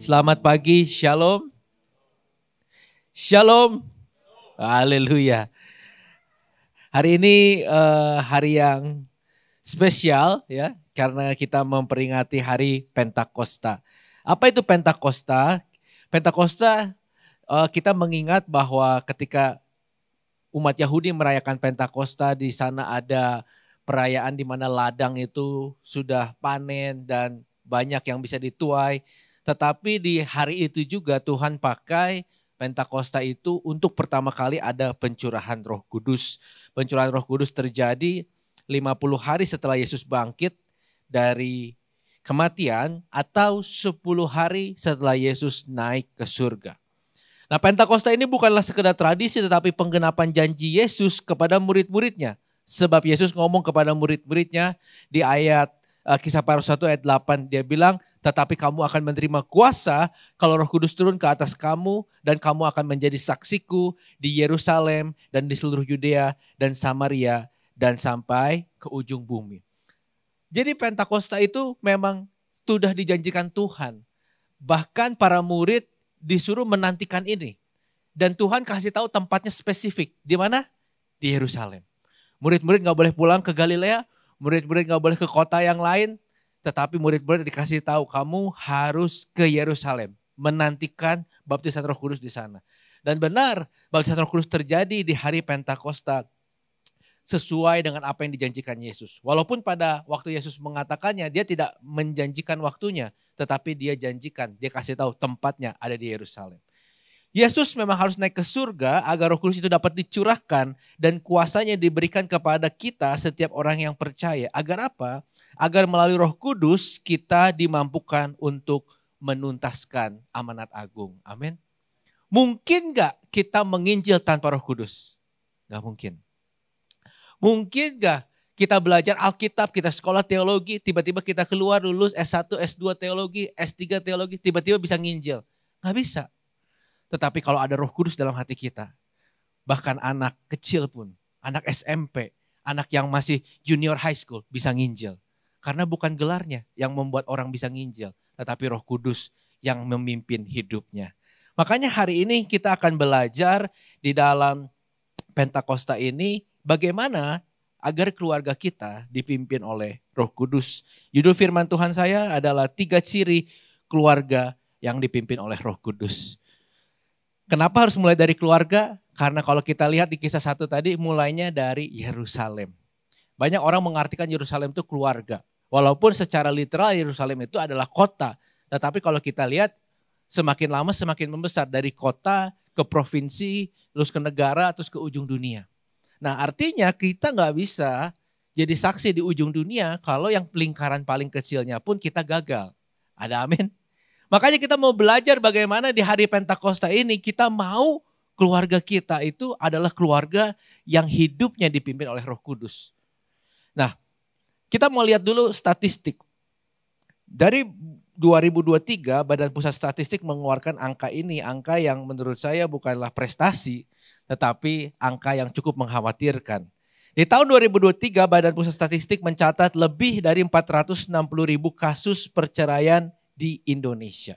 Selamat pagi, shalom. Shalom. Haleluya. Hari ini hari yang spesial ya, karena kita memperingati hari Pentakosta. Apa itu Pentakosta? Pentakosta kita mengingat bahwa ketika umat Yahudi merayakan Pentakosta, di sana ada perayaan di mana ladang itu sudah panen dan banyak yang bisa dituai. Tetapi di hari itu juga Tuhan pakai Pentakosta itu untuk pertama kali ada pencurahan Roh Kudus. Pencurahan Roh Kudus terjadi 50 hari setelah Yesus bangkit dari kematian atau 10 hari setelah Yesus naik ke surga. Nah, Pentakosta ini bukanlah sekedar tradisi tetapi penggenapan janji Yesus kepada murid-muridnya. Sebab Yesus ngomong kepada murid-muridnya di ayat Kisah Para Rasul 1 ayat 8, dia bilang, tetapi kamu akan menerima kuasa kalau Roh Kudus turun ke atas kamu dan kamu akan menjadi saksiku di Yerusalem dan di seluruh Yudea dan Samaria dan sampai ke ujung bumi. Jadi Pentakosta itu memang sudah dijanjikan Tuhan. Bahkan para murid disuruh menantikan ini. Dan Tuhan kasih tahu tempatnya spesifik. Di mana? Di Yerusalem. Murid-murid gak boleh pulang ke Galilea. Murid-murid gak boleh ke kota yang lain. Tetapi murid-murid dikasih tahu kamu harus ke Yerusalem. Menantikan baptisan Roh Kudus di sana. Dan benar baptisan Roh Kudus terjadi di hari Pentakosta. Sesuai dengan apa yang dijanjikan Yesus. Walaupun pada waktu Yesus mengatakannya dia tidak menjanjikan waktunya. Tetapi dia janjikan, dia kasih tahu tempatnya ada di Yerusalem. Yesus memang harus naik ke surga agar Roh Kudus itu dapat dicurahkan dan kuasanya diberikan kepada kita setiap orang yang percaya. Agar apa? Agar melalui Roh Kudus kita dimampukan untuk menuntaskan amanat agung. Amin. Mungkin gak kita menginjil tanpa Roh Kudus? Gak mungkin. Mungkin gak kita belajar Alkitab, kita sekolah teologi, tiba-tiba kita keluar lulus S1, S2 teologi, S3 teologi, tiba-tiba bisa nginjil? Gak bisa. Tetapi kalau ada Roh Kudus dalam hati kita, bahkan anak kecil pun, anak SMP, anak yang masih junior high school bisa nginjil. Karena bukan gelarnya yang membuat orang bisa nginjil, tetapi Roh Kudus yang memimpin hidupnya. Makanya hari ini kita akan belajar di dalam Pentakosta ini bagaimana agar keluarga kita dipimpin oleh Roh Kudus. Judul firman Tuhan saya adalah 3 ciri keluarga yang dipimpin oleh Roh Kudus. Kenapa harus mulai dari keluarga? Karena kalau kita lihat di kisah 1 tadi mulainya dari Yerusalem. Banyak orang mengartikan Yerusalem itu keluarga. Walaupun secara literal Yerusalem itu adalah kota. Tetapi kalau kita lihat semakin lama semakin membesar. Dari kota ke provinsi, terus ke negara, terus ke ujung dunia. Nah artinya kita gak bisa jadi saksi di ujung dunia kalau yang lingkaran paling kecilnya pun kita gagal. Ada amin? Makanya kita mau belajar bagaimana di hari Pentakosta ini kita mau keluarga kita itu adalah keluarga yang hidupnya dipimpin oleh Roh Kudus. Nah, kita mau lihat dulu statistik. Dari 2023 Badan Pusat Statistik mengeluarkan angka ini, angka yang menurut saya bukanlah prestasi, tetapi angka yang cukup mengkhawatirkan. Di tahun 2023 Badan Pusat Statistik mencatat lebih dari 460.000 kasus perceraian di Indonesia.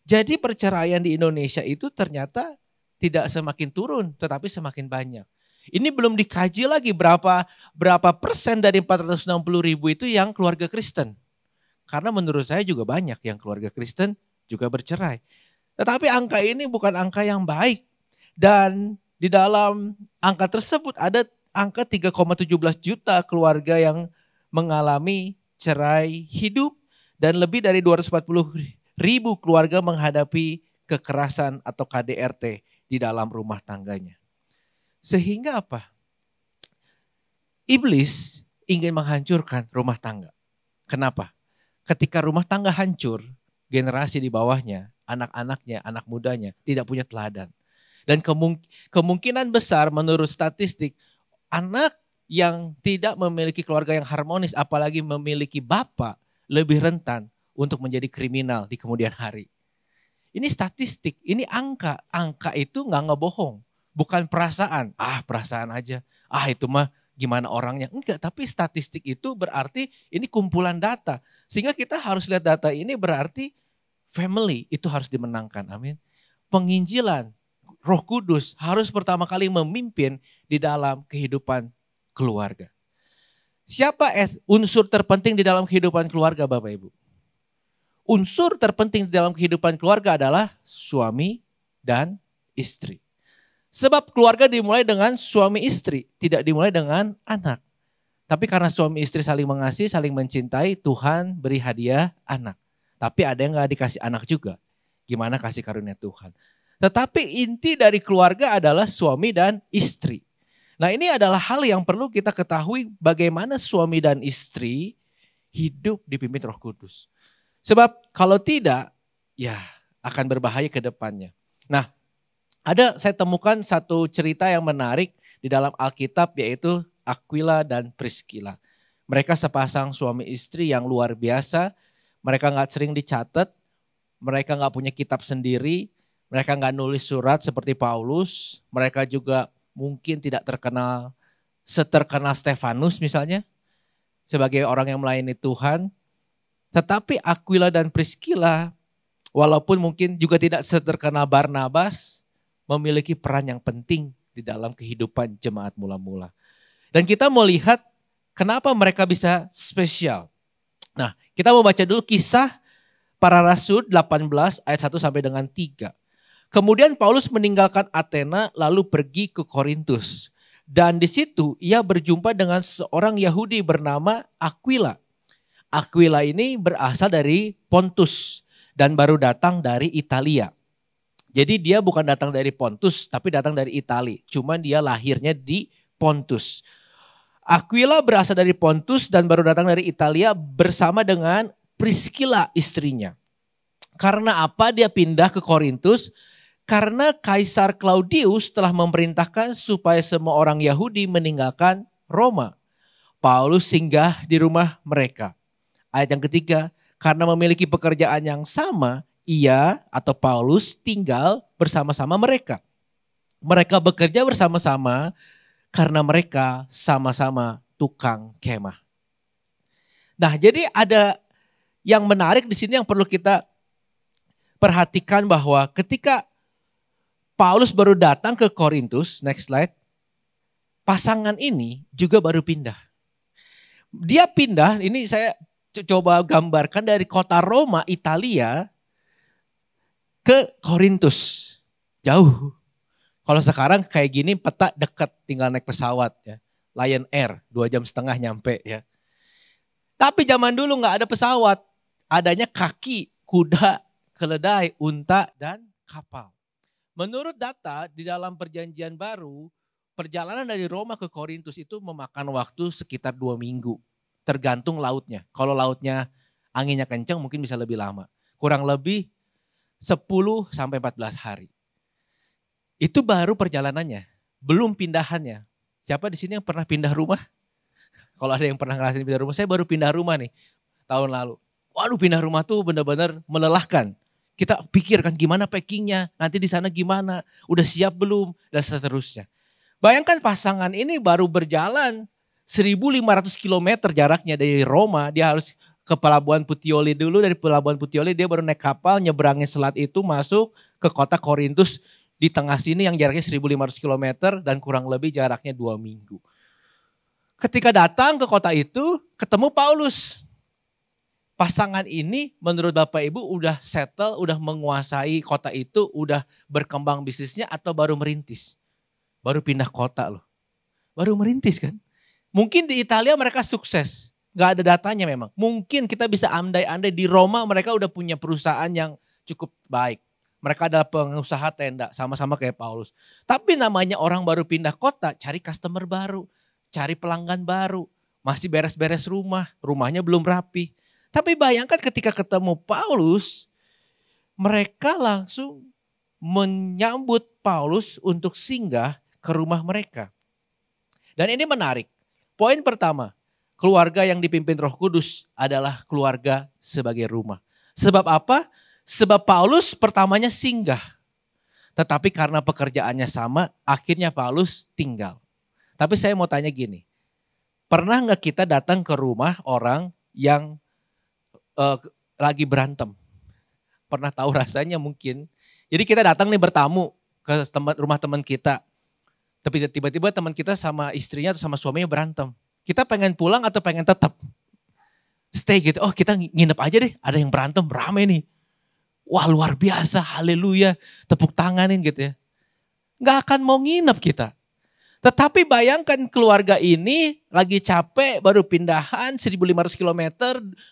Jadi perceraian di Indonesia itu ternyata tidak semakin turun, tetapi semakin banyak. Ini belum dikaji lagi berapa persen dari 460.000 itu yang keluarga Kristen. Karena menurut saya juga banyak yang keluarga Kristen juga bercerai. Tetapi angka ini bukan angka yang baik. Dan di dalam angka tersebut ada angka 3,17 juta keluarga yang mengalami cerai hidup. Dan lebih dari 240.000 keluarga menghadapi kekerasan atau KDRT di dalam rumah tangganya. Sehingga apa? Iblis ingin menghancurkan rumah tangga. Kenapa? Ketika rumah tangga hancur, generasi di bawahnya, anak-anaknya, anak mudanya tidak punya teladan. Dan kemungkinan besar menurut statistik, anak yang tidak memiliki keluarga yang harmonis, apalagi memiliki bapak, lebih rentan untuk menjadi kriminal di kemudian hari. Ini statistik, ini angka. Angka itu gak ngebohong. Bukan perasaan. Perasaan aja. Itu mah gimana orangnya. Enggak, tapi statistik itu berarti ini kumpulan data. Sehingga kita harus lihat data ini berarti family itu harus dimenangkan. Amin. Penginjilan, Roh Kudus harus pertama kali memimpin di dalam kehidupan keluarga. Siapa unsur terpenting di dalam kehidupan keluarga, Bapak Ibu? Unsur terpenting di dalam kehidupan keluarga adalah suami dan istri. Sebab keluarga dimulai dengan suami istri, tidak dimulai dengan anak. Tapi karena suami istri saling mengasihi, saling mencintai, Tuhan beri hadiah anak. Tapi ada yang gak dikasih anak juga. Gimana kasih karunia Tuhan. Tetapi inti dari keluarga adalah suami dan istri. Nah, ini adalah hal yang perlu kita ketahui bagaimana suami dan istri hidup dipimpin Roh Kudus. Sebab kalau tidak, ya akan berbahaya ke depannya. Nah, saya temukan satu cerita yang menarik di dalam Alkitab, yaitu Aquila dan Priscilla. Mereka sepasang suami istri yang luar biasa. Mereka gak sering dicatat, mereka gak punya kitab sendiri, mereka gak nulis surat seperti Paulus. Mereka juga mungkin tidak seterkenal Stefanus misalnya, sebagai orang yang melayani Tuhan. Tetapi Aquila dan Priscilla, walaupun mungkin juga tidak seterkenal Barnabas, memiliki peran yang penting di dalam kehidupan jemaat mula-mula. Dan kita mau lihat kenapa mereka bisa spesial. Nah, kita mau baca dulu Kisah Para Rasul 18 ayat 1 sampai dengan 3. Kemudian Paulus meninggalkan Athena lalu pergi ke Korintus. Dan di situ ia berjumpa dengan seorang Yahudi bernama Aquila. Aquila ini berasal dari Pontus dan baru datang dari Italia. Jadi dia bukan datang dari Pontus tapi datang dari Italia. Cuman dia lahirnya di Pontus. Aquila berasal dari Pontus dan baru datang dari Italia bersama dengan Priscilla istrinya. Karena apa dia pindah ke Korintus? Karena Kaisar Claudius telah memerintahkan supaya semua orang Yahudi meninggalkan Roma. Paulus singgah di rumah mereka. Ayat yang ketiga, karena memiliki pekerjaan yang sama, ia atau Paulus tinggal bersama-sama mereka. Mereka bekerja bersama-sama karena mereka sama-sama tukang kemah. Nah, jadi ada yang menarik di sini yang perlu kita perhatikan bahwa ketika Paulus baru datang ke Korintus, next slide, pasangan ini juga baru pindah. Dia pindah, ini saya coba gambarkan dari kota Roma, Italia, ke Korintus. Jauh. Kalau sekarang kayak gini peta dekat, tinggal naik pesawat ya. Lion Air, 2,5 jam nyampe ya. Tapi zaman dulu gak ada pesawat, adanya kaki, kuda, keledai, unta, dan kapal. Menurut data di dalam perjanjian baru, perjalanan dari Roma ke Korintus itu memakan waktu sekitar 2 minggu. Tergantung lautnya. Kalau lautnya anginnya kencang mungkin bisa lebih lama. Kurang lebih 10 sampai 14 hari. Itu baru perjalanannya, belum pindahannya. Siapa di sini yang pernah pindah rumah? Kalau ada yang pernah ngerasain pindah rumah, saya baru pindah rumah nih tahun lalu. Waduh, pindah rumah tuh benar-benar melelahkan. Kita pikirkan gimana packingnya, nanti di sana gimana, udah siap belum, dan seterusnya. Bayangkan pasangan ini baru berjalan 1.500 km jaraknya dari Roma, dia harus ke Pelabuhan Puteoli dulu, dari Pelabuhan Puteoli dia baru naik kapal, nyeberangin selat itu masuk ke kota Korintus di tengah sini yang jaraknya 1.500 km dan kurang lebih jaraknya 2 minggu. Ketika datang ke kota itu, ketemu Paulus. Pasangan ini menurut Bapak Ibu udah settle, udah menguasai kota itu, udah berkembang bisnisnya atau baru merintis? Baru pindah kota loh. Baru merintis kan? Mungkin di Italia mereka sukses. Gak ada datanya memang. Mungkin kita bisa andai-andai di Roma mereka udah punya perusahaan yang cukup baik. Mereka adalah pengusaha tenda sama-sama kayak Paulus. Tapi namanya orang baru pindah kota, cari customer baru, cari pelanggan baru. Masih beres-beres rumah, rumahnya belum rapi. Tapi bayangkan ketika ketemu Paulus, mereka langsung menyambut Paulus untuk singgah ke rumah mereka. Dan ini menarik. Poin pertama, keluarga yang dipimpin Roh Kudus adalah keluarga sebagai rumah. Sebab apa? Sebab Paulus pertamanya singgah. Tetapi karena pekerjaannya sama, akhirnya Paulus tinggal. Tapi saya mau tanya gini, pernah gak kita datang ke rumah orang yang lagi berantem? pernah tahu rasanya mungkin. Jadi kita datang nih bertamu ke rumah teman kita. Tapi tiba-tiba teman kita sama istrinya atau sama suaminya berantem. Kita pengen pulang atau pengen tetap stay gitu. Oh kita nginep aja deh, ada yang berantem, rame nih. Wah luar biasa, haleluya, tepuk tanganin gitu ya. Gak akan mau nginep kita. Tetapi bayangkan keluarga ini lagi capek, baru pindahan 1.500 km,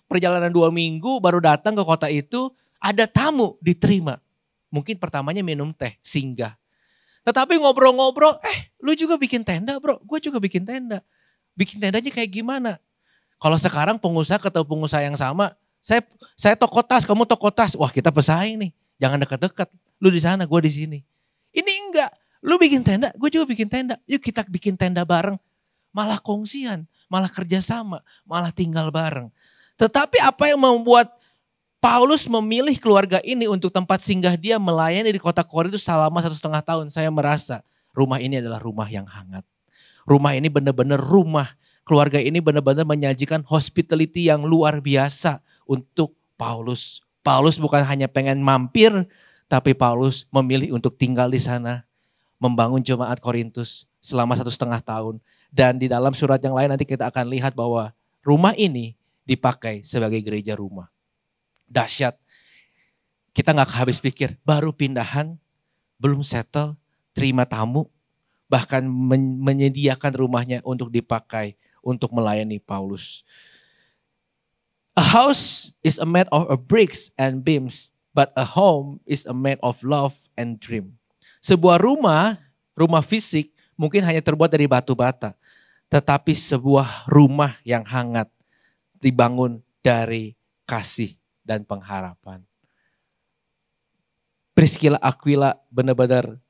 perjalanan 2 minggu, baru datang ke kota itu, ada tamu diterima. Mungkin pertamanya minum teh, singgah. Tetapi ngobrol-ngobrol, lu juga bikin tenda bro, gue juga bikin tenda. Bikin tendanya kayak gimana? Kalau sekarang pengusaha ketemu pengusaha yang sama, saya toko tas, kamu toko tas. Wah kita pesaing nih, jangan dekat-dekat. Lu di sana, gue di sini. Ini enggak. Lu bikin tenda, gue juga bikin tenda. Yuk kita bikin tenda bareng. Malah kongsian, malah kerjasama, malah tinggal bareng. Tetapi apa yang membuat Paulus memilih keluarga ini untuk tempat singgah dia melayani di kota Korintus selama 1,5 tahun. Saya merasa rumah ini adalah rumah yang hangat. Rumah ini benar-benar rumah. Keluarga ini benar-benar menyajikan hospitality yang luar biasa untuk Paulus. Paulus bukan hanya pengen mampir, tapi Paulus memilih untuk tinggal di sana. Membangun jemaat Korintus selama 1,5 tahun. Dan di dalam surat yang lain nanti kita akan lihat bahwa rumah ini dipakai sebagai gereja rumah. Dahsyat. Kita gak habis pikir, baru pindahan, belum settle, terima tamu, bahkan menyediakan rumahnya untuk dipakai, untuk melayani Paulus. A house is a made of bricks and beams, but a home is a made of love and dream. Sebuah rumah fisik mungkin hanya terbuat dari batu bata. Tetapi sebuah rumah yang hangat dibangun dari kasih dan pengharapan. Priscilla Aquila benar-benar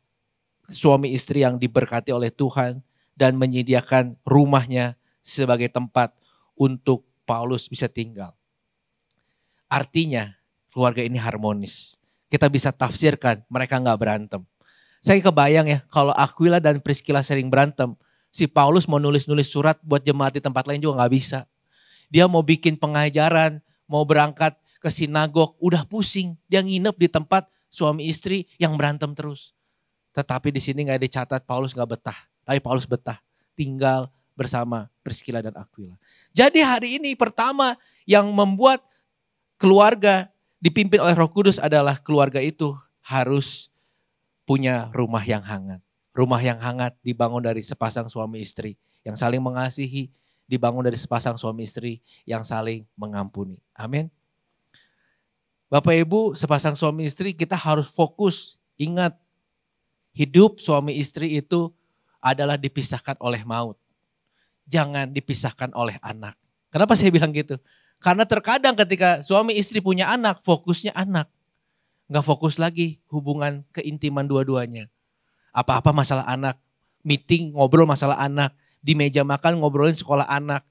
suami istri yang diberkati oleh Tuhan dan menyediakan rumahnya sebagai tempat untuk Paulus bisa tinggal. Artinya keluarga ini harmonis. Kita bisa tafsirkan mereka gak berantem. Saya kebayang ya kalau Aquila dan Priscilla sering berantem, si Paulus mau nulis-nulis surat buat jemaat di tempat lain juga gak bisa. Dia mau bikin pengajaran, mau berangkat ke sinagog, udah pusing. Dia nginep di tempat suami istri yang berantem terus. Tetapi di sini gak dicatat Paulus gak betah, tapi Paulus betah tinggal bersama Priscilla dan Aquila. Jadi hari ini pertama yang membuat keluarga dipimpin oleh Roh Kudus adalah keluarga itu harus punya rumah yang hangat. Rumah yang hangat dibangun dari sepasang suami istri yang saling mengasihi, dibangun dari sepasang suami istri yang saling mengampuni. Amin. Bapak Ibu, sepasang suami istri kita harus fokus. Ingat, hidup suami istri itu adalah dipisahkan oleh maut. Jangan dipisahkan oleh anak. Kenapa saya bilang gitu? Karena terkadang ketika suami istri punya anak, fokusnya anak. Gak fokus lagi hubungan keintiman dua-duanya. Apa-apa masalah anak, meeting ngobrol masalah anak, di meja makan ngobrolin sekolah anak.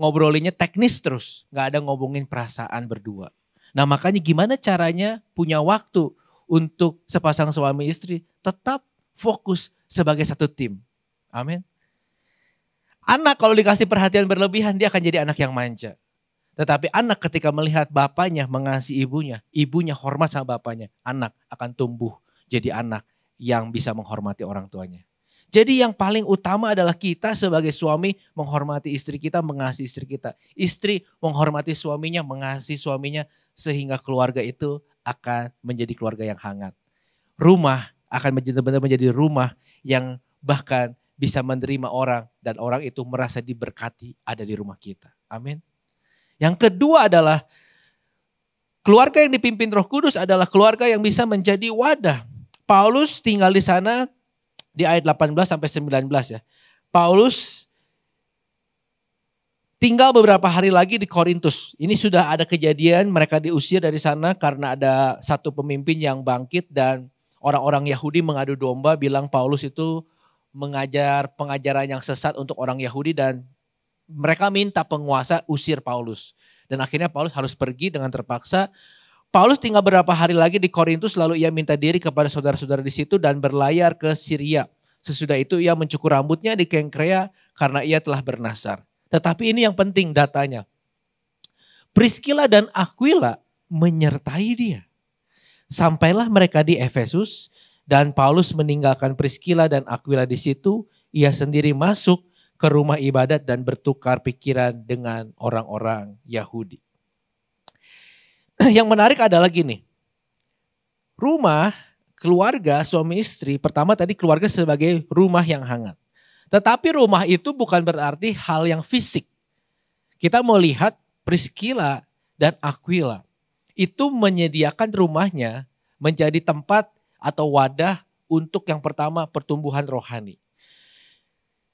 Ngobrolinnya teknis terus, gak ada ngomongin perasaan berdua. Nah makanya gimana caranya punya waktu untuk sepasang suami istri tetap fokus sebagai satu tim. Amin. Anak kalau dikasih perhatian berlebihan dia akan jadi anak yang manja. Tetapi anak ketika melihat bapaknya mengasihi ibunya, ibunya hormat sama bapaknya, anak akan tumbuh jadi anak yang bisa menghormati orang tuanya. Jadi yang paling utama adalah kita sebagai suami menghormati istri kita, mengasihi istri kita. Istri menghormati suaminya, mengasihi suaminya sehingga keluarga itu akan menjadi keluarga yang hangat. Rumah akan benar-benar menjadi rumah yang bahkan bisa menerima orang dan orang itu merasa diberkati ada di rumah kita. Amin. Yang kedua adalah keluarga yang dipimpin Roh Kudus adalah keluarga yang bisa menjadi wadah. Paulus tinggal di sana di ayat 18 sampai 19 ya. Paulus tinggal beberapa hari lagi di Korintus. Ini sudah ada kejadian mereka diusir dari sana karena ada satu pemimpin yang bangkit dan orang-orang Yahudi mengadu domba bilang Paulus itu mengajar pengajaran yang sesat untuk orang Yahudi dan mereka minta penguasa usir Paulus. Dan akhirnya Paulus harus pergi dengan terpaksa. Paulus tinggal beberapa hari lagi di Korintus lalu ia minta diri kepada saudara-saudara di situ dan berlayar ke Syria. Sesudah itu ia mencukur rambutnya di Kengkrea karena ia telah bernasar. Tetapi ini yang penting datanya. Priscilla dan Aquila menyertai dia. Sampailah mereka di Efesus dan Paulus meninggalkan Priskila dan Aquila di situ. Ia sendiri masuk ke rumah ibadat dan bertukar pikiran dengan orang-orang Yahudi. Yang menarik adalah gini. Rumah, keluarga, suami istri, pertama tadi keluarga sebagai rumah yang hangat. Tetapi rumah itu bukan berarti hal yang fisik. Kita mau lihat Priskila dan Aquila itu menyediakan rumahnya menjadi tempat atau wadah untuk yang pertama pertumbuhan rohani.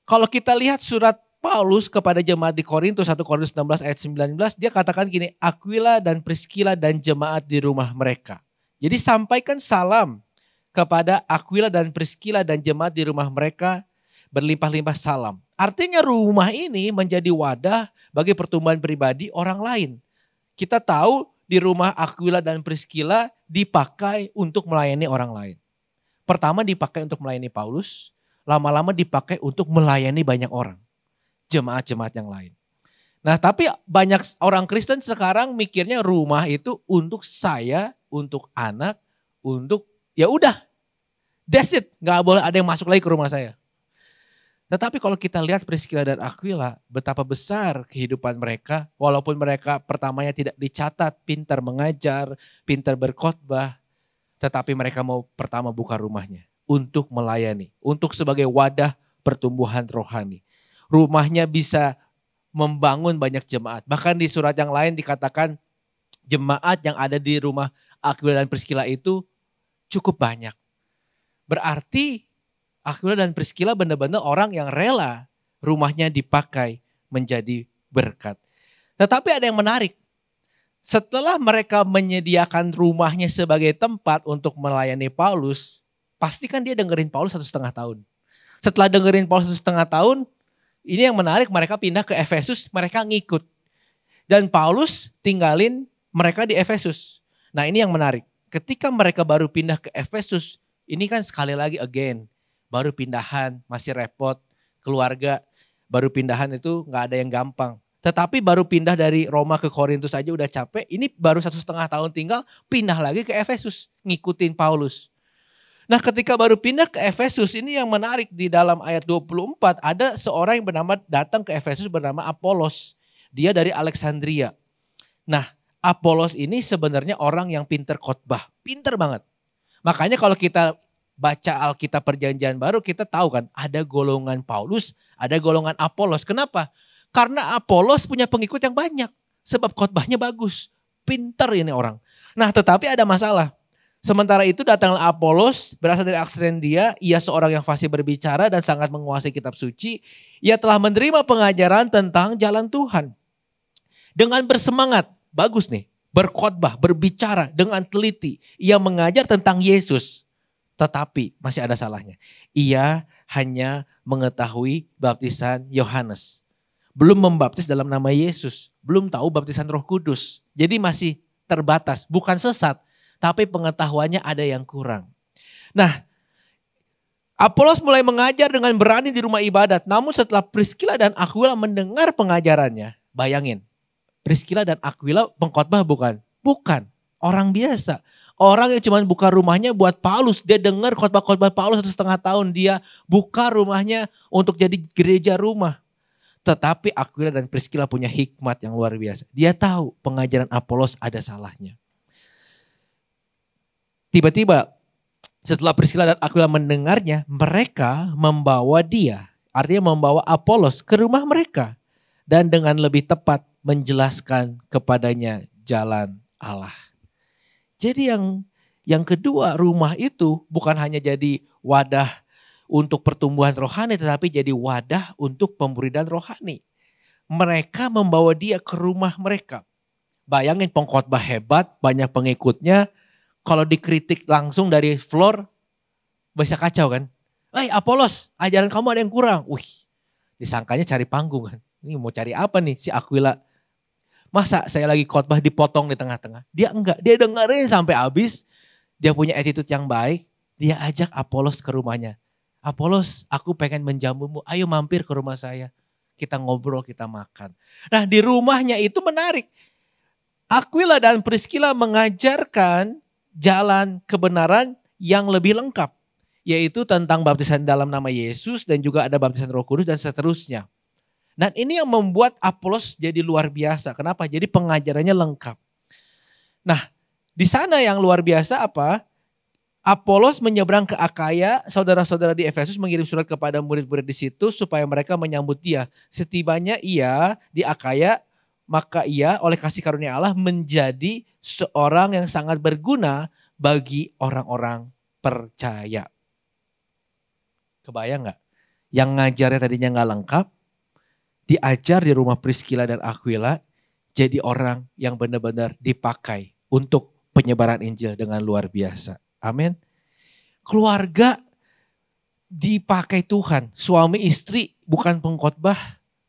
Kalau kita lihat surat Paulus kepada jemaat di Korintus, 1 Korintus 16 ayat 19, dia katakan gini, Aquila dan Priskila dan jemaat di rumah mereka. Jadi sampaikan salam kepada Aquila dan Priskila dan jemaat di rumah mereka, berlimpah-limpah salam. Artinya rumah ini menjadi wadah bagi pertumbuhan pribadi orang lain. Kita tahu di rumah Aquila dan Priskila dipakai untuk melayani orang lain. Pertama dipakai untuk melayani Paulus, lama-lama dipakai untuk melayani banyak orang. Jemaat-jemaat yang lain. Nah tapi banyak orang Kristen sekarang mikirnya rumah itu untuk saya, untuk anak, untuk ya udah. That's it, gak boleh ada yang masuk lagi ke rumah saya. Tetapi kalau kita lihat Priskila dan Aquila, betapa besar kehidupan mereka. Walaupun mereka pertamanya tidak dicatat, pintar mengajar, pintar berkhotbah. Tetapi mereka mau pertama buka rumahnya untuk melayani. Untuk sebagai wadah pertumbuhan rohani. Rumahnya bisa membangun banyak jemaat. Bahkan di surat yang lain dikatakan jemaat yang ada di rumah Aquila dan Priskila itu cukup banyak. Berarti Aquila dan Priskila benar-benar orang yang rela rumahnya dipakai menjadi berkat. Tetapi ada yang menarik. Setelah mereka menyediakan rumahnya sebagai tempat untuk melayani Paulus, pastikan dia dengerin Paulus 1,5 tahun. Setelah dengerin Paulus 1,5 tahun, ini yang menarik, mereka pindah ke Efesus, mereka ngikut. Dan Paulus tinggalin mereka di Efesus. Nah ini yang menarik. Ketika mereka baru pindah ke Efesus, ini kan sekali lagi baru pindahan, masih repot, keluarga baru pindahan itu gak ada yang gampang. Tetapi baru pindah dari Roma ke Korintus aja udah capek, ini baru 1,5 tahun tinggal, pindah lagi ke Efesus, ngikutin Paulus. Nah ketika baru pindah ke Efesus, ini yang menarik di dalam ayat 24, ada seorang yang datang ke Efesus bernama Apolos. Dia dari Alexandria. Nah Apolos ini sebenarnya orang yang pinter khotbah, pinter banget. Makanya kalau kita baca Alkitab Perjanjian Baru kita tahu kan ada golongan Paulus, ada golongan Apolos. Kenapa? Karena Apolos punya pengikut yang banyak. Sebab khotbahnya bagus. Pinter ini orang. Nah tetapi ada masalah. Sementara itu datanglah Apolos berasal dari Alexandria. Ia seorang yang fasih berbicara dan sangat menguasai kitab suci. Ia telah menerima pengajaran tentang jalan Tuhan. Dengan bersemangat. Bagus nih. Berkhotbah, berbicara dengan teliti. Ia mengajar tentang Yesus. Tetapi masih ada salahnya. Ia hanya mengetahui baptisan Yohanes. Belum membaptis dalam nama Yesus. Belum tahu baptisan Roh Kudus. Jadi masih terbatas. Bukan sesat. Tapi pengetahuannya ada yang kurang. Nah, Apolos mulai mengajar dengan berani di rumah ibadat. Namun setelah Priskila dan Aquila mendengar pengajarannya. Bayangin. Priskila dan Aquila pengkhotbah bukan? Bukan. Orang biasa. Orang yang cuma buka rumahnya buat Paulus. Dia dengar khotbah-khotbah Paulus 1,5 tahun. Dia buka rumahnya untuk jadi gereja rumah. Tetapi Aquila dan Priskila punya hikmat yang luar biasa. Dia tahu pengajaran Apolos ada salahnya. Tiba-tiba setelah Priskila dan Aquila mendengarnya. Mereka membawa dia. Artinya membawa Apolos ke rumah mereka. Dan dengan lebih tepat menjelaskan kepadanya jalan Allah. Jadi yang kedua rumah itu bukan hanya jadi wadah untuk pertumbuhan rohani tetapi jadi wadah untuk pemberian rohani. Mereka membawa dia ke rumah mereka. Bayangin pengkhotbah hebat, banyak pengikutnya. Kalau dikritik langsung dari floor bisa kacau kan. Apolos, ajaran kamu ada yang kurang. Disangkanya cari panggung kan. Ini mau cari apa nih si Aquila. Masa saya lagi khotbah dipotong di tengah-tengah? Dia enggak, dia dengerin sampai habis. Dia punya attitude yang baik. Dia ajak Apolos ke rumahnya. Apolos, aku pengen menjamumu. Ayo mampir ke rumah saya. Kita ngobrol, kita makan. Nah di rumahnya itu menarik. Aquila dan Priskila mengajarkan jalan kebenaran yang lebih lengkap. Yaitu tentang baptisan dalam nama Yesus dan juga ada baptisan Roh Kudus dan seterusnya. Dan ini yang membuat Apolos jadi luar biasa. Kenapa? Jadi pengajarannya lengkap. Nah, di sana yang luar biasa apa? Apolos menyeberang ke Akaya, saudara-saudara di Efesus mengirim surat kepada murid-murid di situ supaya mereka menyambut dia. Setibanya ia di Akaya, maka ia oleh kasih karunia Allah menjadi seorang yang sangat berguna bagi orang-orang percaya. Kebayang gak? Yang ngajarnya tadinya gak lengkap, diajar di rumah Priscilla dan Aquila, jadi orang yang benar-benar dipakai untuk penyebaran Injil dengan luar biasa. Amin. Keluarga dipakai Tuhan. Suami istri bukan pengkhotbah,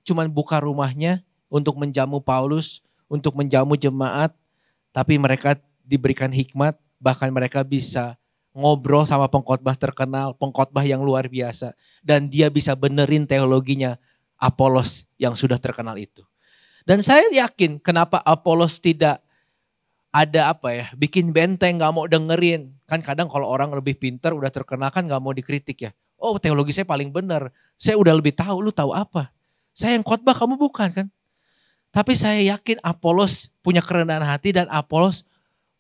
cuman buka rumahnya untuk menjamu Paulus, untuk menjamu jemaat. Tapi mereka diberikan hikmat, bahkan mereka bisa ngobrol sama pengkhotbah terkenal, pengkhotbah yang luar biasa. Dan dia bisa benerin teologinya Apolos yang sudah terkenal itu. Dan saya yakin kenapa Apolos tidak ada bikin benteng, gak mau dengerin. Kan kadang kalau orang lebih pintar udah terkenal kan gak mau dikritik ya. Oh teologi saya paling benar, saya udah lebih tahu, lu tahu apa? Saya yang khotbah, kamu bukan kan? Tapi saya yakin Apolos punya kerendahan hati dan Apolos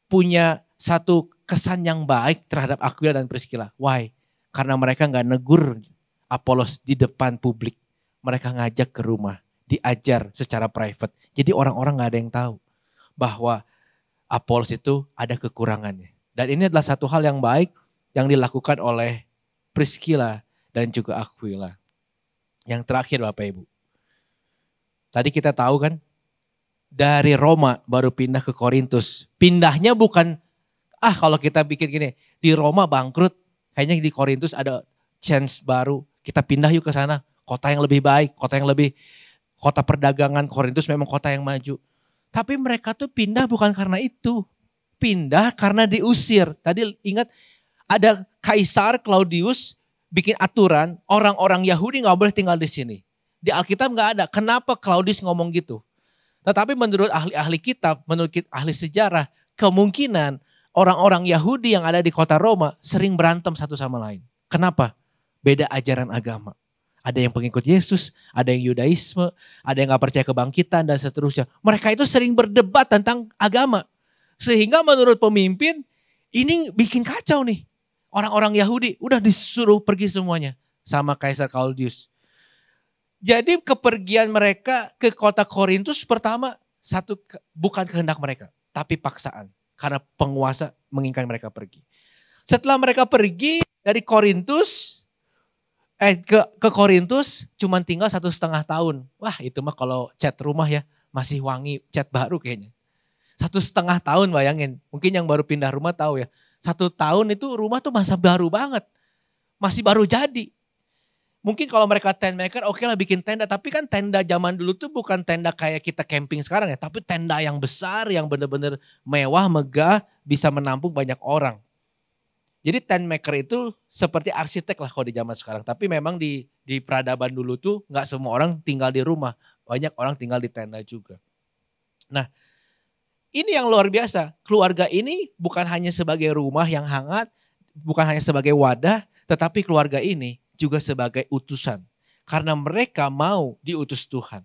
punya satu kesan yang baik terhadap Aquila dan Priscilla. Why? Karena mereka gak negur Apolos di depan publik. Mereka ngajak ke rumah, diajar secara private. Jadi orang-orang gak ada yang tahu bahwa Apolos itu ada kekurangannya. Dan ini adalah satu hal yang baik yang dilakukan oleh Priscilla dan juga Aquila. Yang terakhir Bapak Ibu. Tadi kita tahu kan dari Roma baru pindah ke Korintus. Pindahnya bukan kalau kita bikin gini, di Roma bangkrut, kayaknya di Korintus ada chance baru. Kita pindah yuk ke sana, kota yang lebih baik, kota perdagangan. Korintus memang kota yang maju. Tapi mereka tuh pindah bukan karena itu. Pindah karena diusir. Tadi ingat ada Kaisar Claudius bikin aturan orang-orang Yahudi gak boleh tinggal di sini. Di Alkitab gak ada. Kenapa Claudius ngomong gitu? Tetapi menurut ahli-ahli kitab, menurut ahli sejarah, kemungkinan orang-orang Yahudi yang ada di kota Roma sering berantem satu sama lain. Kenapa? Beda ajaran agama. Ada yang pengikut Yesus, ada yang Yudaisme, ada yang gak percaya kebangkitan dan seterusnya. Mereka itu sering berdebat tentang agama. Sehingga menurut pemimpin ini bikin kacau nih. Orang-orang Yahudi udah disuruh pergi semuanya sama Kaisar Claudius. Jadi kepergian mereka ke kota Korintus pertama bukan kehendak mereka, tapi paksaan. Karena penguasa menginginkan mereka pergi. Setelah mereka pergi dari Korintus, ke Korintus cuman tinggal 1,5 tahun. Wah itu mah kalau cat rumah ya masih wangi, cat baru kayaknya. 1,5 tahun bayangin. Mungkin yang baru pindah rumah tahu ya. 1 tahun itu rumah tuh masa baru banget. Masih baru jadi. Mungkin kalau mereka tent maker oke lah bikin tenda. Tapi kan tenda zaman dulu tuh bukan tenda kayak kita camping sekarang ya. Tapi tenda yang besar yang benar-benar mewah, megah, bisa menampung banyak orang. Jadi tent maker itu seperti arsitek lah kalau di zaman sekarang. Tapi memang di peradaban dulu tuh gak semua orang tinggal di rumah. Banyak orang tinggal di tenda juga. Nah ini yang luar biasa. Keluarga ini bukan hanya sebagai rumah yang hangat. Bukan hanya sebagai wadah. Tetapi keluarga ini juga sebagai utusan. Karena mereka mau diutus Tuhan.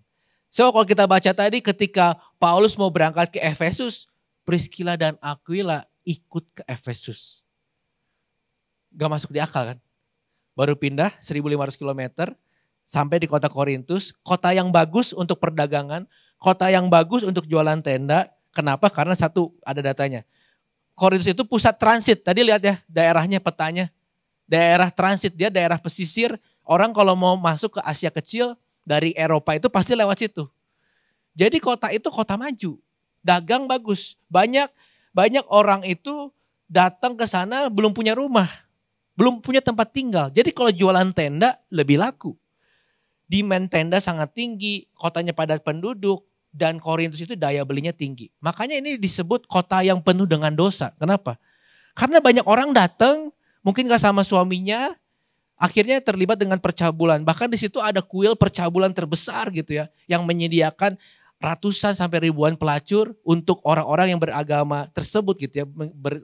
So kalau kita baca tadi ketika Paulus mau berangkat ke Efesus. Priscilla dan Aquila ikut ke Efesus. Gak masuk di akal kan. Baru pindah 1.500 km sampai di kota Korintus. Kota yang bagus untuk perdagangan. Kota yang bagus untuk jualan tenda. Kenapa? Karena satu ada datanya. Korintus itu pusat transit. Tadi lihat ya daerahnya petanya. Daerah transit dia daerah pesisir. Orang kalau mau masuk ke Asia Kecil dari Eropa itu pasti lewat situ. Jadi kota itu kota maju. Dagang bagus. Banyak orang itu datang ke sana belum punya rumah. Belum punya tempat tinggal. Jadi kalau jualan tenda lebih laku. Demand tenda sangat tinggi. Kotanya padat penduduk. Dan Korintus itu daya belinya tinggi. Makanya ini disebut kota yang penuh dengan dosa. Kenapa? Karena banyak orang datang, mungkin gak sama suaminya, akhirnya terlibat dengan percabulan. Bahkan di situ ada kuil percabulan terbesar gitu ya, yang menyediakan ratusan sampai ribuan pelacur untuk orang-orang yang beragama tersebut gitu ya,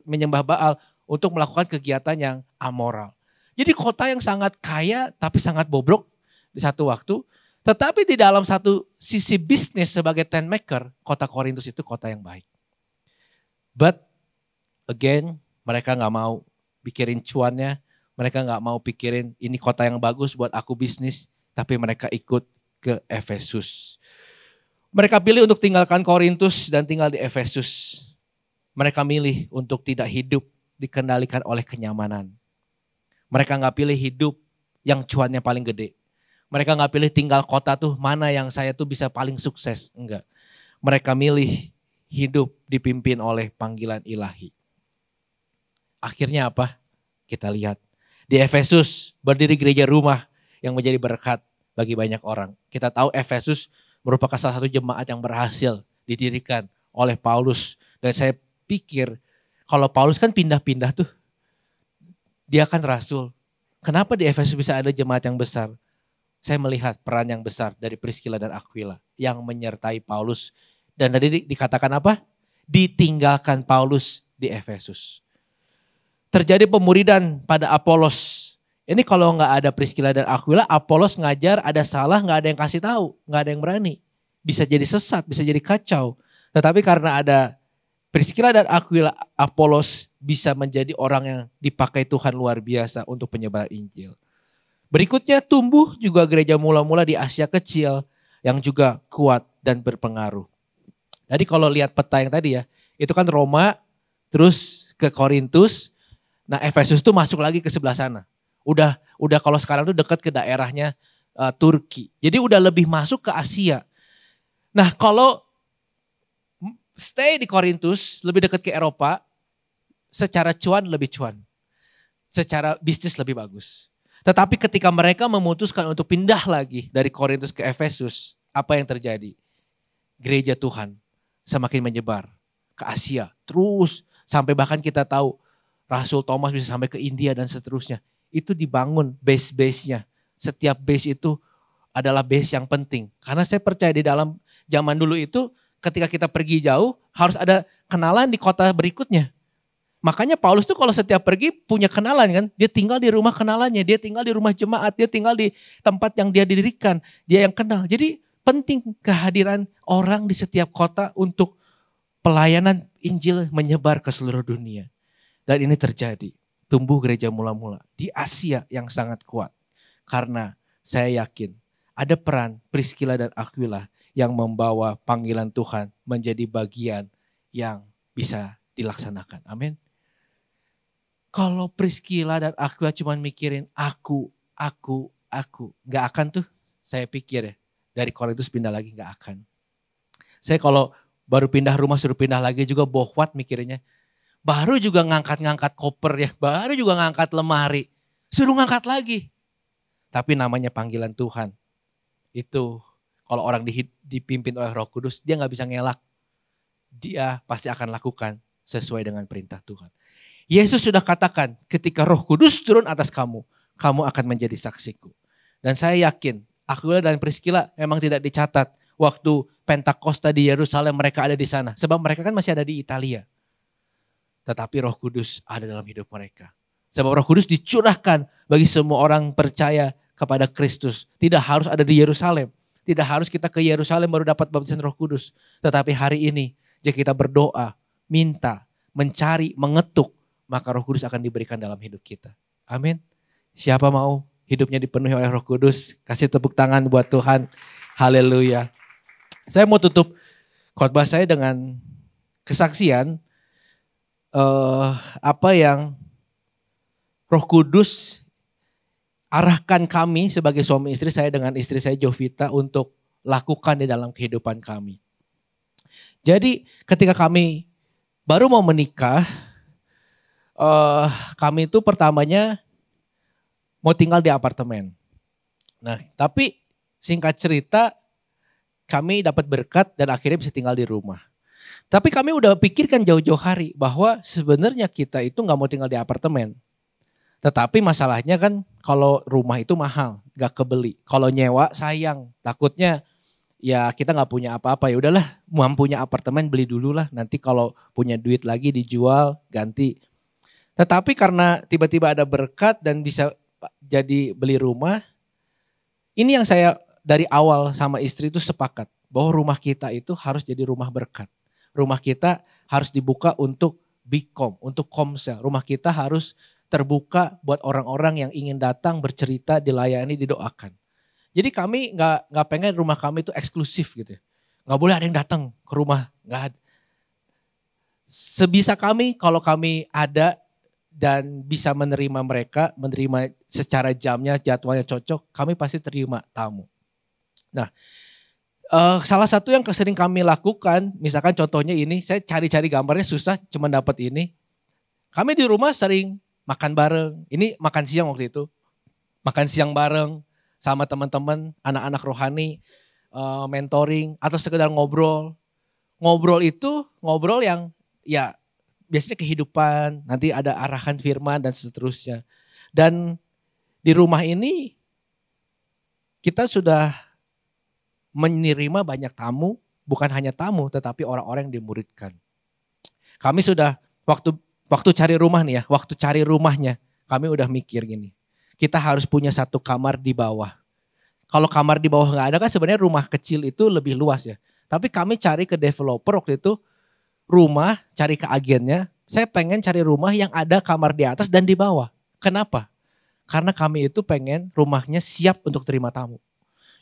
menyembah Baal untuk melakukan kegiatan yang amoral. Jadi kota yang sangat kaya tapi sangat bobrok di satu waktu. Tetapi di dalam satu sisi bisnis sebagai tent maker, kota Korintus itu kota yang baik. But again, mereka gak mau pikirin cuannya, mereka gak mau pikirin ini kota yang bagus buat aku bisnis, tapi mereka ikut ke Efesus. Mereka pilih untuk tinggalkan Korintus dan tinggal di Efesus. Mereka milih untuk tidak hidup dikendalikan oleh kenyamanan. Mereka gak pilih hidup yang cuannya paling gede. Mereka gak pilih tinggal kota tuh mana yang saya tuh bisa paling sukses. Enggak. Mereka milih hidup dipimpin oleh panggilan ilahi. Akhirnya apa? Kita lihat. Di Efesus berdiri gereja rumah yang menjadi berkat bagi banyak orang. Kita tahu Efesus merupakan salah satu jemaat yang berhasil didirikan oleh Paulus. Dan saya pikir kalau Paulus kan pindah-pindah tuh. Dia kan rasul. Kenapa di Efesus bisa ada jemaat yang besar? Saya melihat peran yang besar dari Priscilla dan Aquila yang menyertai Paulus. Dan tadi dikatakan apa? Ditinggalkan Paulus di Efesus. Terjadi pemuridan pada Apolos. Ini kalau nggak ada Priscilla dan Aquila, Apolos ngajar ada salah, nggak ada yang kasih tahu, nggak ada yang berani. Bisa jadi sesat, bisa jadi kacau. Tetapi karena ada Priscilla dan Aquila, Apolos bisa menjadi orang yang dipakai Tuhan luar biasa untuk penyebaran Injil. Berikutnya tumbuh juga gereja mula-mula di Asia Kecil yang juga kuat dan berpengaruh. Jadi kalau lihat peta yang tadi ya, itu kan Roma, terus ke Korintus, nah Efesus tuh masuk lagi ke sebelah sana. Udah kalau sekarang tuh dekat ke daerahnya Turki. Jadi udah lebih masuk ke Asia. Nah kalau stay di Korintus, lebih dekat ke Eropa, secara cuan lebih cuan. Secara bisnis lebih bagus. Tetapi ketika mereka memutuskan untuk pindah lagi dari Korintus ke Efesus, apa yang terjadi? Gereja Tuhan semakin menyebar ke Asia. Terus sampai bahkan kita tahu Rasul Thomas bisa sampai ke India dan seterusnya. Itu dibangun base-base-nya. Setiap base itu adalah base yang penting. Karena saya percaya di dalam zaman dulu itu ketika kita pergi jauh harus ada kenalan di kota berikutnya. Makanya Paulus tuh kalau setiap pergi punya kenalan kan. Dia tinggal di rumah kenalannya, dia tinggal di rumah jemaat, dia tinggal di tempat yang dia didirikan. Dia yang kenal. Jadi penting kehadiran orang di setiap kota untuk pelayanan Injil menyebar ke seluruh dunia. Dan ini terjadi. Tumbuh gereja mula-mula di Asia yang sangat kuat. Karena saya yakin ada peran Priscilla dan Aquila yang membawa panggilan Tuhan menjadi bagian yang bisa dilaksanakan. Amin. Kalau Priscilla dan Aquila cuma mikirin aku. Gak akan tuh saya pikir ya. Dari Korintus pindah lagi gak akan. Saya kalau baru pindah rumah suruh pindah lagi juga bohwat mikirnya. Baru juga ngangkat-ngangkat koper ya. Baru juga ngangkat lemari. Suruh ngangkat lagi. Tapi namanya panggilan Tuhan. Itu kalau orang dipimpin oleh Roh Kudus dia gak bisa ngelak. Dia pasti akan lakukan sesuai dengan perintah Tuhan. Yesus sudah katakan ketika Roh Kudus turun atas kamu, kamu akan menjadi saksiku. Dan saya yakin Aquila dan Priscilla memang tidak dicatat waktu Pentakosta di Yerusalem mereka ada di sana. Sebab mereka kan masih ada di Italia. Tetapi Roh Kudus ada dalam hidup mereka. Sebab Roh Kudus dicurahkan bagi semua orang percaya kepada Kristus. Tidak harus ada di Yerusalem. Tidak harus kita ke Yerusalem baru dapat baptisan Roh Kudus. Tetapi hari ini jika kita berdoa, minta, mencari, mengetuk, maka Roh Kudus akan diberikan dalam hidup kita. Amin. Siapa mau hidupnya dipenuhi oleh Roh Kudus? Kasih tepuk tangan buat Tuhan. Haleluya. Saya mau tutup khotbah saya dengan kesaksian apa yang Roh Kudus arahkan kami sebagai suami istri, saya dengan istri saya Jovita untuk lakukan di dalam kehidupan kami. Jadi ketika kami baru mau menikah, kami itu pertamanya mau tinggal di apartemen. Nah, tapi singkat cerita kami dapat berkat dan akhirnya bisa tinggal di rumah. Tapi kami udah pikirkan jauh-jauh hari bahwa sebenarnya kita itu gak mau tinggal di apartemen. Tetapi masalahnya kan kalau rumah itu mahal, gak kebeli. Kalau nyewa sayang, takutnya ya kita nggak punya apa-apa, ya udahlah punya apartemen beli dulu lah, nanti kalau punya duit lagi dijual ganti. Tetapi karena tiba-tiba ada berkat dan bisa jadi beli rumah, ini yang saya dari awal sama istri itu sepakat bahwa rumah kita itu harus jadi rumah berkat. Rumah kita harus dibuka untuk Bikom, untuk Komsel. Rumah kita harus terbuka buat orang-orang yang ingin datang bercerita, dilayani, didoakan. Jadi kami nggak pengen rumah kami itu eksklusif gitu. Nggak boleh ada yang datang ke rumah, nggak ada. Sebisa kami kalau kami ada dan bisa menerima mereka, menerima secara jamnya, jadwalnya cocok, kami pasti terima tamu. Nah, salah satu yang sering kami lakukan, misalkan contohnya ini, saya cari-cari gambarnya susah, cuma dapat ini. Kami di rumah sering makan bareng, ini makan siang waktu itu, makan siang bareng sama teman-teman, anak-anak rohani, mentoring, atau sekedar ngobrol. Ngobrol itu ngobrol yang ya biasanya kehidupan, nanti ada arahan firman dan seterusnya. Dan di rumah ini kita sudah menerima banyak tamu, bukan hanya tamu tetapi orang-orang yang dimuridkan. Kami sudah waktu cari rumah nih ya, waktu cari rumahnya kami udah mikir gini. Kita harus punya satu kamar di bawah. Kalau kamar di bawah nggak ada kan sebenarnya rumah kecil itu lebih luas ya. Tapi kami cari ke developer waktu itu rumah, cari ke agennya, saya pengen cari rumah yang ada kamar di atas dan di bawah. Kenapa? Karena kami itu pengen rumahnya siap untuk terima tamu.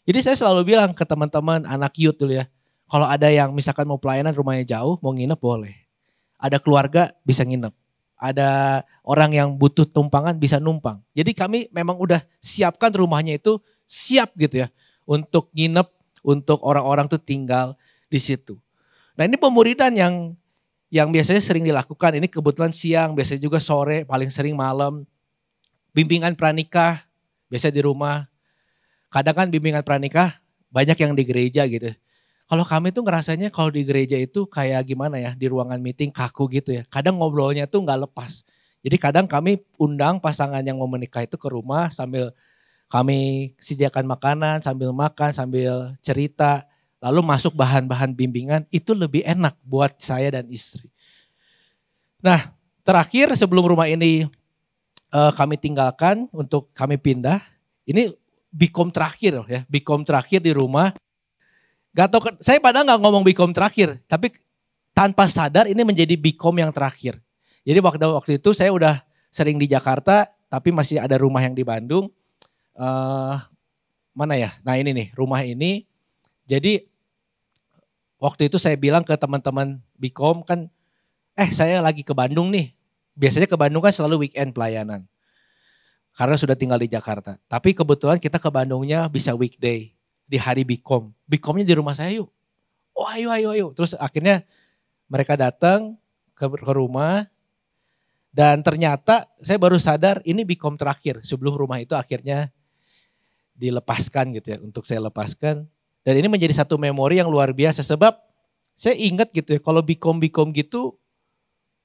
Jadi saya selalu bilang ke teman-teman anak youth dulu ya, kalau ada yang misalkan mau pelayanan rumahnya jauh, mau nginep boleh. Ada keluarga bisa nginep. Ada orang yang butuh tumpangan bisa numpang. Jadi kami memang udah siapkan rumahnya itu siap gitu ya. Untuk nginep, untuk orang-orang tuh tinggal di situ. Nah ini pemuridan yang biasanya sering dilakukan. Ini kebetulan siang, biasanya juga sore, paling sering malam. Bimbingan pranikah, biasanya di rumah. Kadang kan bimbingan pranikah banyak yang di gereja gitu. Kalau kami tuh ngerasanya kalau di gereja itu kayak gimana ya, di ruangan meeting kaku gitu ya. Kadang ngobrolnya tuh nggak lepas. Jadi kadang kami undang pasangan yang mau menikah itu ke rumah sambil kami sediakan makanan, sambil makan, sambil cerita. Lalu masuk bahan-bahan bimbingan, itu lebih enak buat saya dan istri. Nah terakhir sebelum rumah ini kami tinggalkan untuk kami pindah, ini Bikom terakhir ya, Bikom terakhir di rumah. Gak tau, saya padahal gak ngomong Bikom terakhir, tapi tanpa sadar ini menjadi Bikom yang terakhir. Jadi waktu itu saya udah sering di Jakarta, tapi masih ada rumah yang di Bandung. Mana ya? Nah ini nih, rumah ini. Jadi waktu itu saya bilang ke teman-teman Bikom kan, saya lagi ke Bandung nih. Biasanya ke Bandung kan selalu weekend pelayanan. Karena sudah tinggal di Jakarta. Tapi kebetulan kita ke Bandungnya bisa weekday. Di hari Bikom. Bikomnya di rumah saya yuk. Oh ayo. Terus akhirnya mereka datang ke rumah. Dan ternyata saya baru sadar ini Bikom terakhir. Sebelum rumah itu akhirnya dilepaskan gitu ya. Untuk saya lepaskan. Dan ini menjadi satu memori yang luar biasa. Sebab saya ingat gitu ya. Kalau Bikom gitu.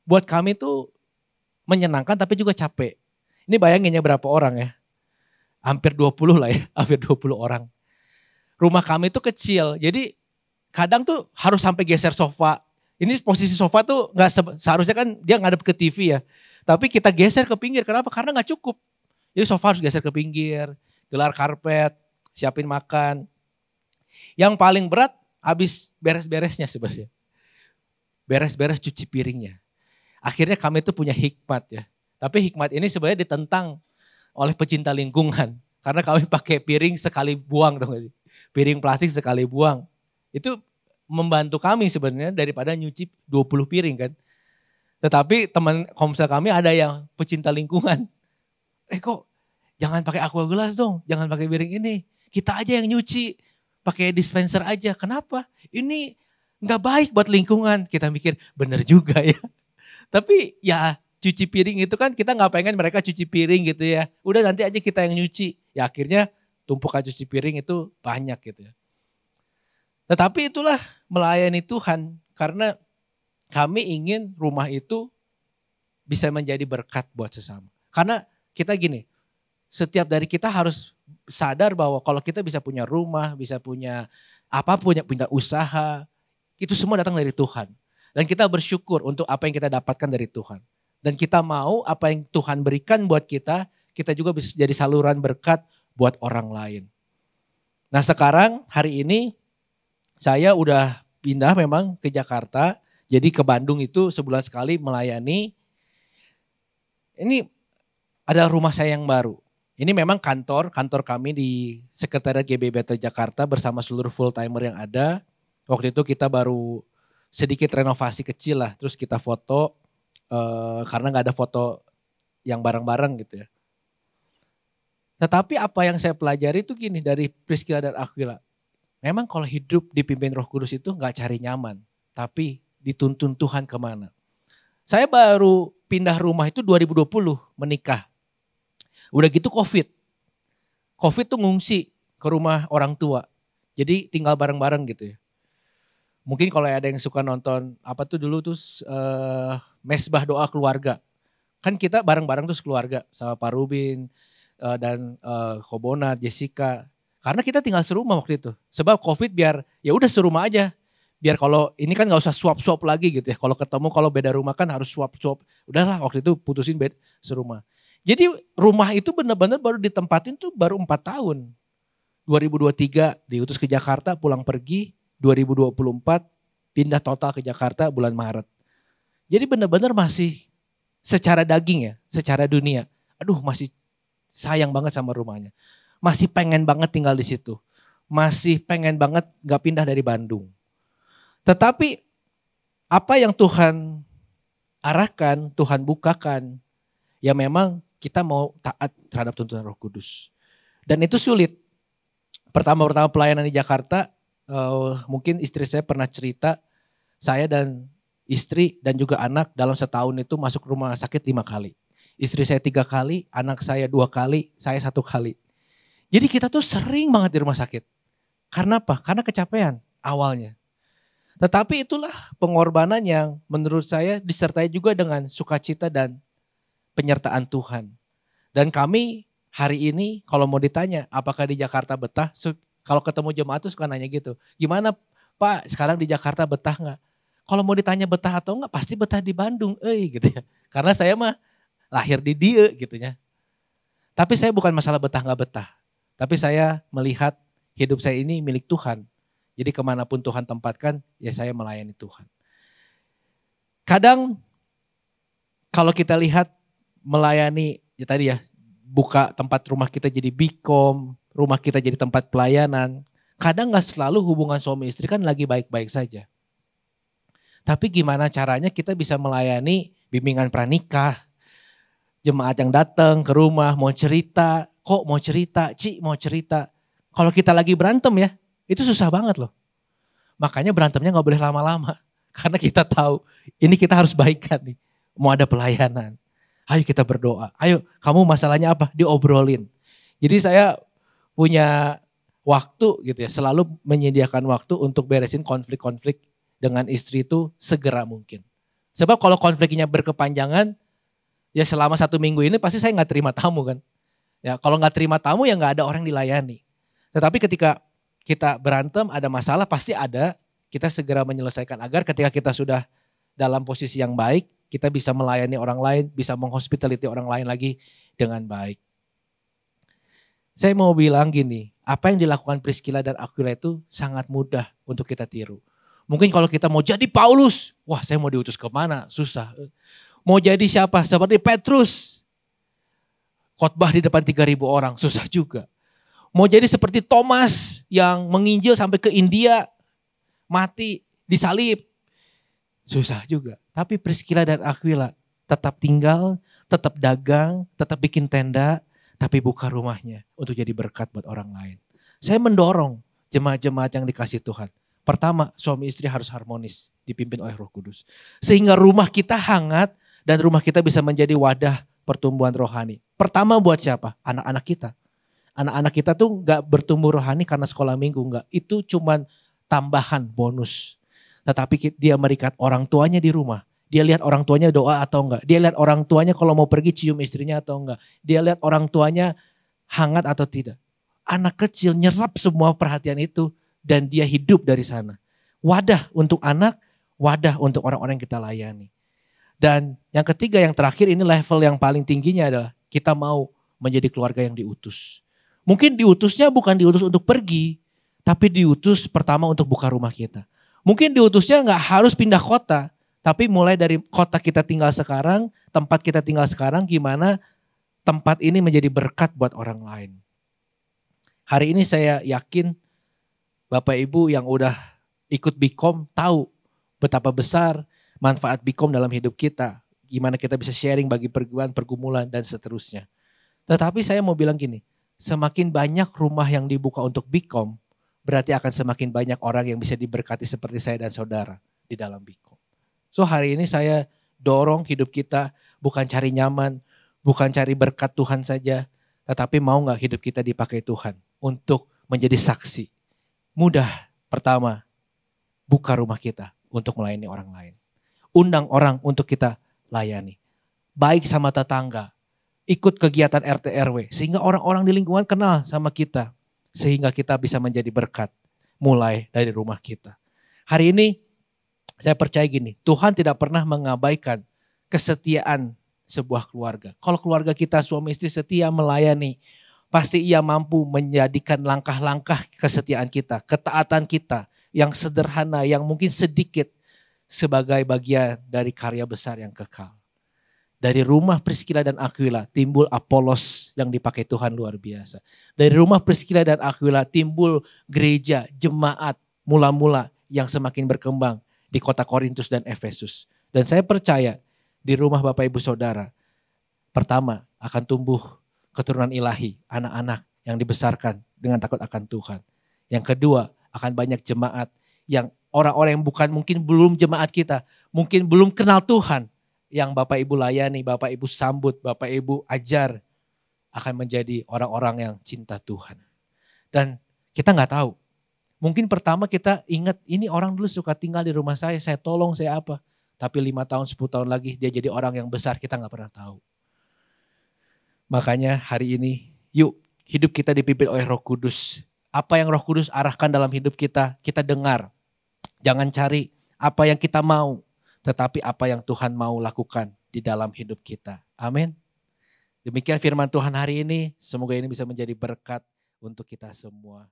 Buat kami tuh menyenangkan tapi juga capek. Ini bayanginnya berapa orang ya. Hampir 20 lah ya. Hampir 20 orang. Rumah kami tuh kecil. Jadi kadang tuh harus sampai geser sofa. Ini posisi sofa tuh seharusnya kan dia ngadep ke TV ya. Tapi kita geser ke pinggir. Kenapa? Karena gak cukup. Jadi sofa harus geser ke pinggir. Gelar karpet. Siapin makan. Yang paling berat habis beres-beresnya sebenarnya. Beres-beres cuci piringnya. Akhirnya kami tuh punya hikmat ya. Tapi hikmat ini sebenarnya ditentang oleh pecinta lingkungan. Karena kami pakai piring sekali buang, tahu gak sih? Piring plastik sekali buang. Itu membantu kami sebenarnya daripada nyuci 20 piring kan. Tetapi teman komsel kami ada yang pecinta lingkungan. Kok jangan pakai aqua gelas dong, jangan pakai piring ini. Kita aja yang nyuci, pakai dispenser aja. Kenapa? Ini gak baik buat lingkungan. Kita mikir bener juga ya. Tapi ya cuci piring itu kan kita gak pengen mereka cuci piring gitu ya. Udah nanti aja kita yang nyuci. Ya akhirnya tumpukan cuci piring itu banyak gitu ya. Tetapi itulah melayani Tuhan. Karena kami ingin rumah itu bisa menjadi berkat buat sesama. Karena kita gini, setiap dari kita harus sadar bahwa kalau kita bisa punya rumah, bisa punya apapun yang punya usaha, itu semua datang dari Tuhan. Dan kita bersyukur untuk apa yang kita dapatkan dari Tuhan. Dan kita mau apa yang Tuhan berikan buat kita juga bisa jadi saluran berkat buat orang lain. Nah sekarang hari ini saya udah pindah memang ke Jakarta. Jadi ke Bandung itu sebulan sekali melayani. Ini adalah rumah saya yang baru. Ini memang kantor kami di Sekretariat GBBT Jakarta bersama seluruh full timer yang ada. Waktu itu kita baru sedikit renovasi kecil lah, terus kita foto karena nggak ada foto yang bareng-bareng gitu ya. Tetapi apa yang saya pelajari itu gini dari Priscilla dan Aquila. Memang kalau hidup dipimpin Roh Kudus itu nggak cari nyaman, tapi dituntun Tuhan kemana. Saya baru pindah rumah itu 2020 menikah. Udah gitu COVID. COVID tuh ngungsi ke rumah orang tua. Jadi tinggal bareng-bareng gitu ya. Mungkin kalau ada yang suka nonton apa tuh dulu tuh Mesbah Doa Keluarga. Kan kita bareng-bareng tuh keluarga sama Pak Rubin dan Kobona, Jessica. Karena kita tinggal serumah waktu itu. Sebab COVID biar ya udah serumah aja. Biar kalau ini kan gak usah swap-swap lagi gitu ya. Kalau ketemu kalau beda rumah kan harus swap-swap. Udahlah waktu itu putusin beda serumah. Jadi rumah itu benar-benar baru ditempatin tuh baru 4 tahun. 2023 diutus ke Jakarta pulang pergi. 2024 pindah total ke Jakarta bulan Maret. Jadi benar-benar masih secara daging ya, secara dunia. Aduh masih sayang banget sama rumahnya. Masih pengen banget tinggal di situ. Masih pengen banget gak pindah dari Bandung. Tetapi apa yang Tuhan arahkan, Tuhan bukakan, ya memang kita mau taat terhadap tuntunan Roh Kudus. Dan itu sulit. Pertama-tama pelayanan di Jakarta, mungkin istri saya pernah cerita, saya dan istri dan juga anak dalam setahun itu masuk rumah sakit 5 kali. Istri saya 3 kali, anak saya 2 kali, saya 1 kali. Jadi kita tuh sering banget di rumah sakit. Karena apa? Karena kecapean awalnya. Tetapi itulah pengorbanan yang menurut saya disertai juga dengan sukacita dan penyertaan Tuhan. Dan kami hari ini kalau mau ditanya apakah di Jakarta betah, kalau ketemu jemaat tuh suka nanya gitu. Gimana Pak sekarang di Jakarta betah gak? Kalau mau ditanya betah atau enggak pasti betah di Bandung gitu ya. Karena saya mah lahir di dia gitu ya. Tapi saya bukan masalah betah gak betah. Tapi saya melihat hidup saya ini milik Tuhan. Jadi kemanapun Tuhan tempatkan ya saya melayani Tuhan. Kadang kalau kita lihat melayani ya tadi ya buka tempat rumah kita jadi bikom, rumah kita jadi tempat pelayanan. Kadang gak selalu hubungan suami istri kan lagi baik-baik saja. Tapi gimana caranya kita bisa melayani bimbingan pranikah, jemaat yang datang ke rumah mau cerita, kok mau cerita, Ci mau cerita. Kalau kita lagi berantem ya, itu susah banget loh. Makanya berantemnya gak boleh lama-lama. Karena kita tahu ini kita harus baikan nih. Mau ada pelayanan. Ayo kita berdoa. Ayo kamu masalahnya apa? Diobrolin. Jadi saya punya waktu gitu ya. Selalu menyediakan waktu untuk beresin konflik-konflik dengan istri itu segera mungkin. Sebab kalau konfliknya berkepanjangan, ya selama 1 minggu ini pasti saya gak terima tamu kan. Ya kalau gak terima tamu ya gak ada orang dilayani. Tetapi ketika kita berantem ada masalah pasti ada. Kita segera menyelesaikan agar ketika kita sudah dalam posisi yang baik, kita bisa melayani orang lain, bisa menghospitality orang lain lagi dengan baik. Saya mau bilang gini, apa yang dilakukan Priscilla dan Aquila itu sangat mudah untuk kita tiru. Mungkin kalau kita mau jadi Paulus, wah saya mau diutus kemana? Susah. Mau jadi siapa? Seperti Petrus. Khotbah di depan 3.000 orang, susah juga. Mau jadi seperti Thomas yang menginjil sampai ke India, mati, disalib. Susah juga. Tapi Priscilla dan Aquila tetap tinggal, tetap dagang, tetap bikin tenda, tapi buka rumahnya untuk jadi berkat buat orang lain. Saya mendorong jemaat-jemaat yang dikasih Tuhan. Pertama, suami istri harus harmonis, dipimpin oleh Roh Kudus. Sehingga rumah kita hangat dan rumah kita bisa menjadi wadah pertumbuhan rohani. Pertama buat siapa? Anak-anak kita. Anak-anak kita tuh gak bertumbuh rohani karena sekolah minggu, enggak. Itu cuman tambahan bonus. Tetapi dia merikat orang tuanya di rumah. Dia lihat orang tuanya doa atau enggak. Dia lihat orang tuanya kalau mau pergi cium istrinya atau enggak. Dia lihat orang tuanya hangat atau tidak. Anak kecil nyerap semua perhatian itu. dan dia hidup dari sana. Wadah untuk anak, wadah untuk orang-orang yang kita layani. Dan yang ketiga, yang terakhir, ini level yang paling tingginya adalah kita mau menjadi keluarga yang diutus. Mungkin diutusnya bukan diutus untuk pergi, tapi diutus pertama untuk buka rumah kita. Mungkin diutusnya nggak harus pindah kota, tapi mulai dari kota kita tinggal sekarang, tempat kita tinggal sekarang, gimana tempat ini menjadi berkat buat orang lain. Hari ini saya yakin Bapak Ibu yang udah ikut Bikom tahu betapa besar manfaat Bikom dalam hidup kita. Gimana kita bisa sharing bagi pergumulan, dan seterusnya. Tetapi saya mau bilang gini, semakin banyak rumah yang dibuka untuk Bikom, berarti akan semakin banyak orang yang bisa diberkati seperti saya dan saudara di dalam Bikom. So hari ini saya dorong hidup kita bukan cari nyaman, bukan cari berkat Tuhan saja, tetapi mau gak hidup kita dipakai Tuhan untuk menjadi saksi. Mudah, pertama, buka rumah kita untuk melayani orang lain. Undang orang untuk kita layani. Baik sama tetangga, ikut kegiatan RT RW, sehingga orang-orang di lingkungan kenal sama kita. Sehingga kita bisa menjadi berkat, mulai dari rumah kita. Hari ini saya percaya gini, Tuhan tidak pernah mengabaikan kesetiaan sebuah keluarga. Kalau keluarga kita suami istri setia melayani, pasti ia mampu menjadikan langkah-langkah kesetiaan kita, ketaatan kita yang sederhana, yang mungkin sedikit sebagai bagian dari karya besar yang kekal. Dari rumah Priskila dan Aquila timbul Apolos yang dipakai Tuhan luar biasa. Dari rumah Priskila dan Aquila timbul gereja, jemaat, mula-mula yang semakin berkembang di kota Korintus dan Efesus. Dan saya percaya di rumah Bapak Ibu Saudara, pertama akan tumbuh keturunan ilahi, anak-anak yang dibesarkan dengan takut akan Tuhan. Yang kedua, akan banyak jemaat yang orang-orang yang bukan mungkin belum jemaat kita, mungkin belum kenal Tuhan, yang Bapak Ibu layani, Bapak Ibu sambut, Bapak Ibu ajar, akan menjadi orang-orang yang cinta Tuhan. Dan kita nggak tahu, mungkin pertama kita ingat ini orang dulu suka tinggal di rumah saya tolong, saya apa. Tapi 5 tahun, 10 tahun lagi dia jadi orang yang besar, kita nggak pernah tahu. Makanya hari ini, yuk hidup kita dipimpin oleh Roh Kudus. Apa yang Roh Kudus arahkan dalam hidup kita, kita dengar. Jangan cari apa yang kita mau, tetapi apa yang Tuhan mau lakukan di dalam hidup kita. Amin. Demikian firman Tuhan hari ini, semoga ini bisa menjadi berkat untuk kita semua.